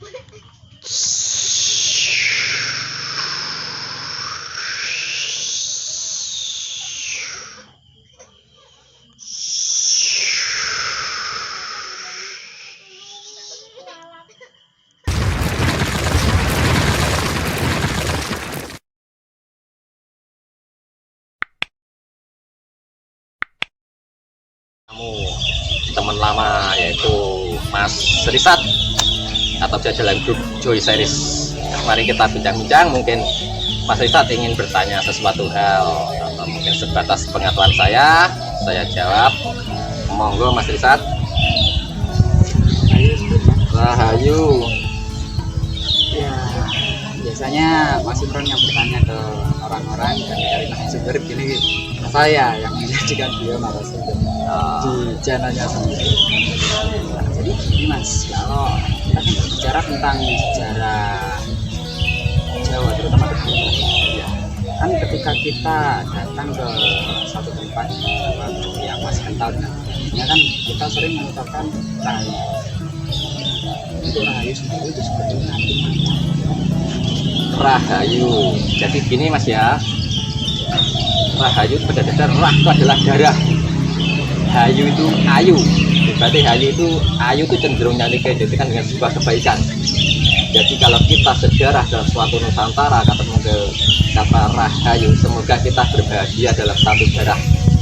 Kamu teman lama yaitu Mas Risat atau bisa dalam grup Joy Series. Mari kita bincang-bincang. Mungkin Mas Risat ingin bertanya sesuatu hal atau mungkin sebatas pengetahuan saya jawab. Monggo Mas Risat. Rahayu. Ya, biasanya Mas Imron yang bertanya ke orang-orang dan dari narasumber gini, saya yang menjadikan dia narasumber di channelnya sendiri. Nah, jadi gini Mas, kalau kita bicara tentang sejarah Jawa terutama Kediri, ya, kan ketika kita datang ke satu tempat yang Mas kenal dengan dirinya, kan kita sering mengucapkan rahayu. Untuk rahayu sendiri itu sebetulnya Rahayu. Jadi gini Mas ya. Rahayu pada dasar rah itu adalah darah. Hayu itu ayu. Berarti ayu itu cenderung identikan dengan sebuah kebaikan. Jadi kalau kita sejarah dalam suatu Nusantara kata rahayu, semoga kita berbahagia dalam satu darah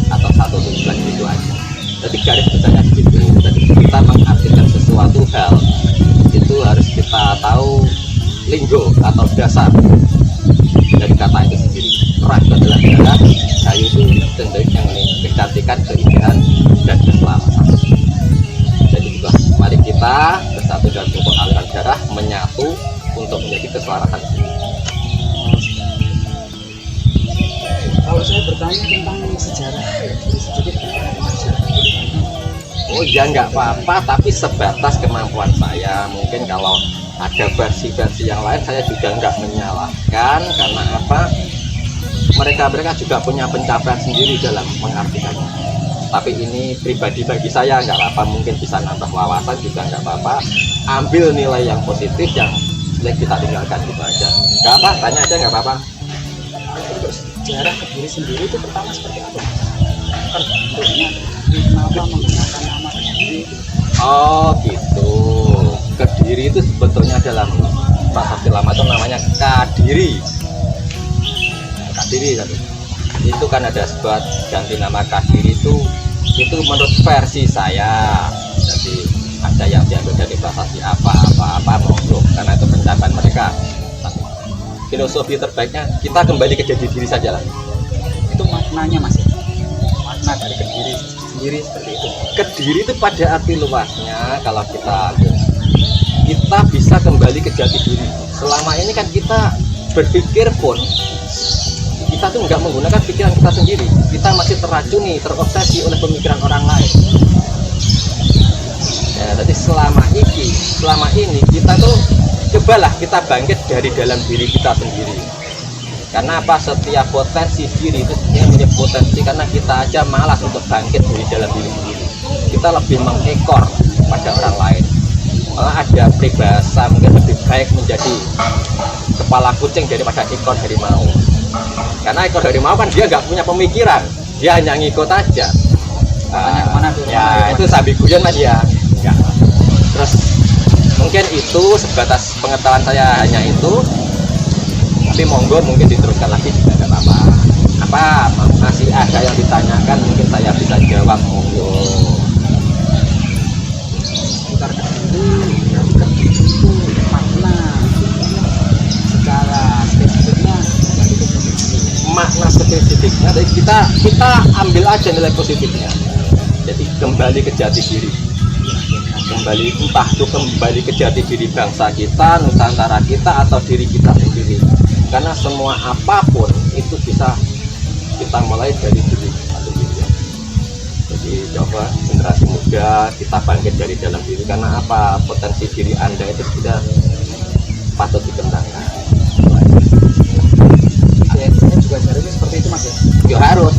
atau satu tujuan itu aja. Jadi garis besarnya begitu. Jadi kita mengartikan sesuatu hal itu harus kita tahu linggo atau dasar dari kata itu sendiri. Rah itu adalah darah, kayu itu cenderung yang kecantikan, keindahan dan keselamatan. Jadi juga mari kita bersatu dalam pokok aliran darah menyatu untuk menjadi keselarasan. Kalau saya bertanya tentang sejarah sedikit. Oh ya nggak apa-apa, tapi sebatas kemampuan saya. Mungkin kalau ada versi-versi yang lain saya juga nggak menyalahkan, karena apa, mereka juga punya pencapaian sendiri dalam mengartikannya. Tapi ini pribadi bagi saya nggak apa-apa, mungkin bisa nambah wawasan juga nggak apa-apa. Ambil nilai yang positif, yang jelek kita tinggalkan gitu aja. Nggak apa, tanya aja nggak apa-apa. Untuk sejarah Kediri sendiri itu pertama seperti apa? Kan bentuknya kenapa menggunakan nama Kediri? Oh gitu. Kediri itu sebetulnya dalam bahasa lama itu namanya Kadiri. Kadiri kan. Itu kan ada sebuah ganti nama Kadiri itu menurut versi saya. Jadi ada yang diambil dari bahasa apa monggo, karena itu pencapaian mereka. Filosofi terbaiknya kita kembali ke jati diri saja lah. Itu maknanya Mas. Makna dari Kediri sendiri seperti itu. Kediri itu pada arti luasnya kalau kita bisa kembali ke jati diri. Selama ini kan kita berpikir pun kita tuh nggak menggunakan pikiran kita sendiri. Kita masih teracuni, terobsesi oleh pemikiran orang lain. Ya, jadi selama ini kita tuh cobalah kita bangkit dari dalam diri kita sendiri. Karena apa? Setiap potensi diri itu punya potensi, karena kita aja malas untuk bangkit dari dalam diri sendiri. Kita lebih mengekor pada orang lain. Malah ada peribahasa mungkin lebih baik menjadi kepala kucing daripada ekor harimau. Karena ekor harimau kan dia nggak punya pemikiran, dia hanya ngikut aja. Itu sabi guyon Mas ya. Terus mungkin itu sebatas pengetahuan saya, hanya itu. Tapi monggo mungkin diteruskan lagi juga tidak apa-apa. Apa masih ada yang ditanyakan, mungkin saya bisa jawab, monggo. Itu makna secara spesifiknya, makna spesifiknya dari kita ambil aja nilai positifnya. Jadi kembali ke jati diri, kembali ke jati diri bangsa kita, Nusantara kita, atau diri kita sendiri. Karena semua apapun itu bisa kita mulai dari diri sendiri. Jadi coba generasi muda kita bangkit dari dalam diri. Karena apa? Potensi diri Anda itu sudah patut dikembangkan. Saya juga seharusnya seperti itu Mas ya? Ya harus.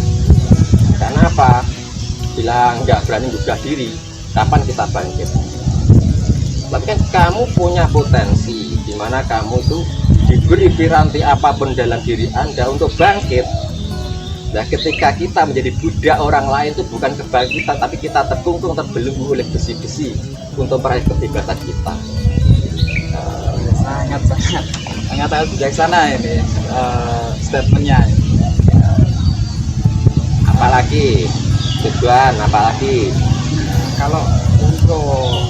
Karena apa? Bila nggak berani buka diri, kapan kita bangkit? Tapi kan kamu punya potensi di mana kamu tuh diberi piranti apapun dalam diri Anda untuk bangkit. Nah, ketika kita menjadi budak orang lain itu bukan kebangkitan, tapi kita terkungkung terbelenggu oleh besi-besi untuk meraih kebebasan kita. Sangat bijaksana ini statementnya. Apalagi tujuan, apalagi Kalau untuk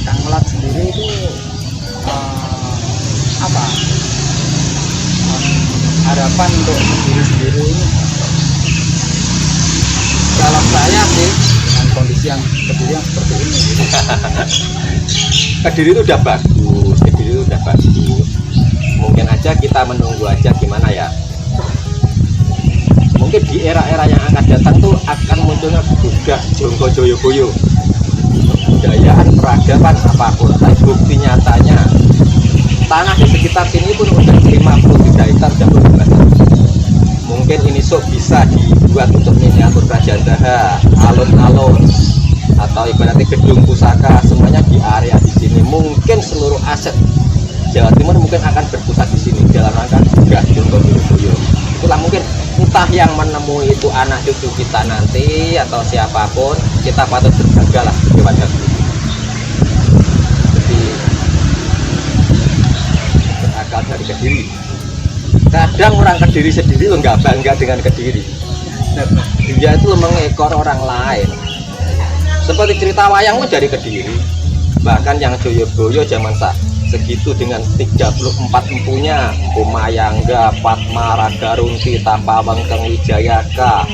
Kang Melat sendiri itu apa harapan untuk diri sendiri ini kalau saya sih dengan kondisi yang Kediri yang seperti ini gitu. Kediri itu udah bagus, Kediri itu udah bagus. Mungkin aja kita menunggu aja gimana ya. Mungkin di era-era yang akan datang tuh akan munculnya budak Jonggo Joyoboyo, kebudayaan, peradaban apapun. Tapi bukti nyatanya tanah di sekitar sini pun udah 53 hektar sudah berbebas. Mungkin ini sok bisa dibuat untuk miniatur kerajaan Daha, alun-alun, atau ibaratnya gedung pusaka, semuanya di area di sini. Mungkin seluruh aset Jawa Timur mungkin akan berpusat di sini dalam rangka budak Jonggo Joyoboyo. Itulah mungkin entah yang menemui itu anak cucu kita nanti atau siapapun, kita patut berbangga lah sebagai warga Kediri. Jadi berasal dari Kediri. Kadang orang Kediri sendiri lo nggak bangga dengan Kediri. Dia itu mengekor orang lain. Seperti cerita wayang lo dari Kediri. Bahkan yang Joyoboyo zaman segitu dengan 34 empunya, Kumayangga, Padma, Ragarunti, Tampawang, Wijayaka,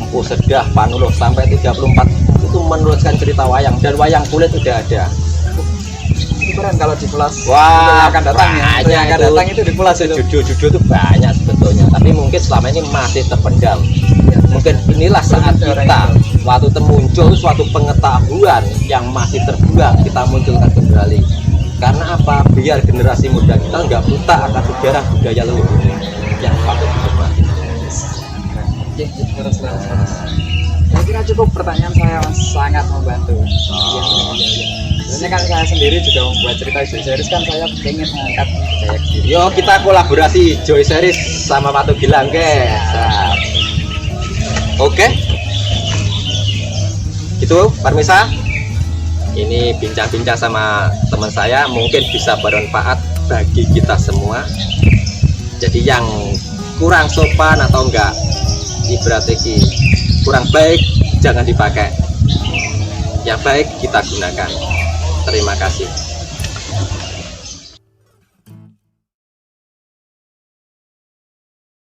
Empu Sedah, Panuluh, sampai 34 itu menuliskan cerita wayang, dan wayang kulit udah ada. Keren kalau di kelas Wah, yang akan datang ya. Untuk yang akan datang itu di kelas itu. Judul-judul itu banyak sebetulnya, tapi mungkin selama ini masih terpendam. Mungkin inilah saat kita waktu muncul suatu pengetahuan yang masih terbuang, kita munculkan kembali. Karena apa? Biar generasi muda kita nggak buta akan sejarah budaya leluhur yang patut dihormati. Oke, terus. Saya kira cukup, pertanyaan saya sangat membantu. Sebenarnya kan saya sendiri juga membuat cerita Joy Series, kan saya pengen mengangkat budaya Kediri. Yo, kita kolaborasi Joy Series sama Patu Gilang, guys. Oke. Gitu, Parmisa. Ini bincang-bincang sama teman saya, mungkin bisa bermanfaat bagi kita semua. Jadi yang kurang sopan atau enggak ibaratnya kurang baik jangan dipakai, yang baik kita gunakan. Terima kasih.